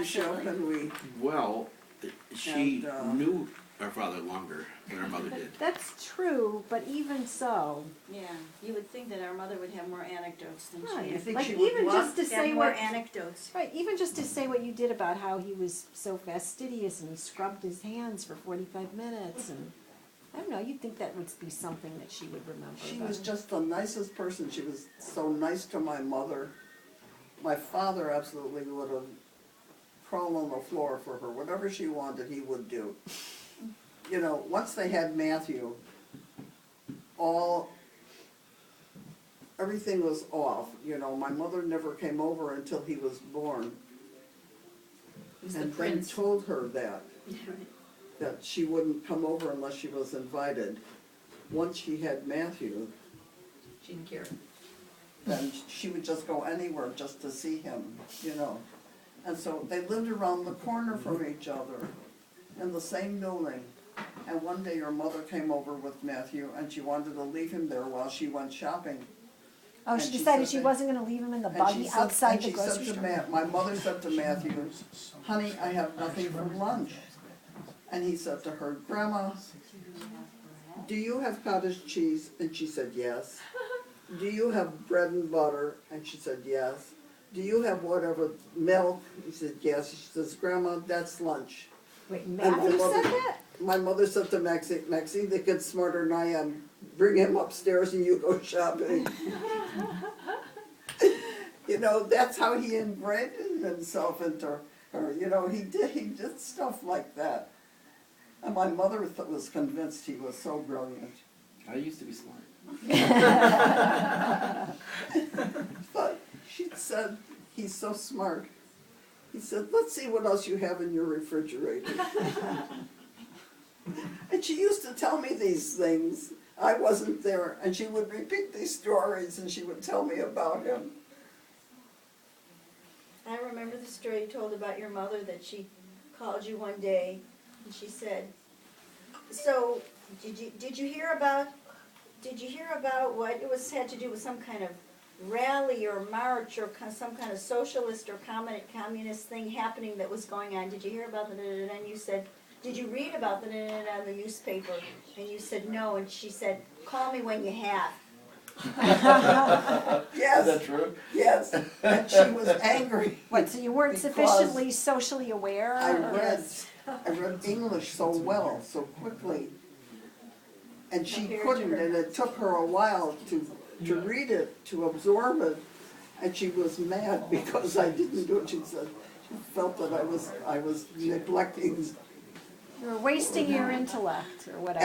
show, and we, Well, she And, knew our father longer than our mother did. That's true, but even so, Yeah, you would think that our mother would have more anecdotes than Right. she you had. think like she would even what? just to Have say more what, anecdotes. right, even just to say what you did about how he was so fastidious and he scrubbed his hands for 45 minutes and, I don't know, you'd think that would be something that she would remember. She but- was just the nicest person. She was so nice to my mother. My father absolutely would have crawled on the floor for her. Whatever she wanted, he would do. You know, once they had Matthew, everything was off. You know, my mother never came over until he was born. He's the And they prince. told her that she wouldn't come over unless she was invited. Once she had Matthew, She didn't care. then she would just go anywhere just to see him, you know. And so they lived around the corner from each other in the same building. And one day her mother came over with Matthew and she wanted to leave him there while she went shopping. Oh, and she she decided said she that- wasn't gonna leave him in the And she buggy said, outside and the she said grocery to store. my mother said to Matthew, "Honey, I have nothing for lunch." And he said to her, "Grandma, do you have cottage cheese?" And she said, "Yes." "Do you have bread and butter?" And she said, "Yes." "Do you have whatever, milk?" He said, "Yes." She says, "Grandma, that's lunch." Wait, my Matthew mother- said that? My mother said to Maxine, the kid's smarter than I am. Bring him upstairs and you go shopping. You know, that's how he ingrained himself into her. You know, he did stuff like that. And my mother was convinced he was so brilliant. I used to be smart. But she said, "He's so smart." He said, "Let's see what else you have in your refrigerator." And she used to tell me these things. I wasn't there, and she would repeat these stories, and she would tell me about him. I remember the story you told about your mother, that she called you one day and she said, "So did you hear about what it was had to do with some kind of rally or march or some kind of socialist or communist thing happening that was going on? Did you hear about the da-da-da?" And you said, "Did you read about the da-da-da in the newspaper?" And you said no, and she said, "Call me when you have." Yes, Is that true? yes. And she was angry. What, so you weren't Because sufficiently socially aware? I or- read English so well, so quickly. And she Compared to couldn't, her. and it took her a while to read it, to absorb it. And she was mad because I didn't do it. She said, she felt that I was neglecting. You were wasting your intellect or whatever.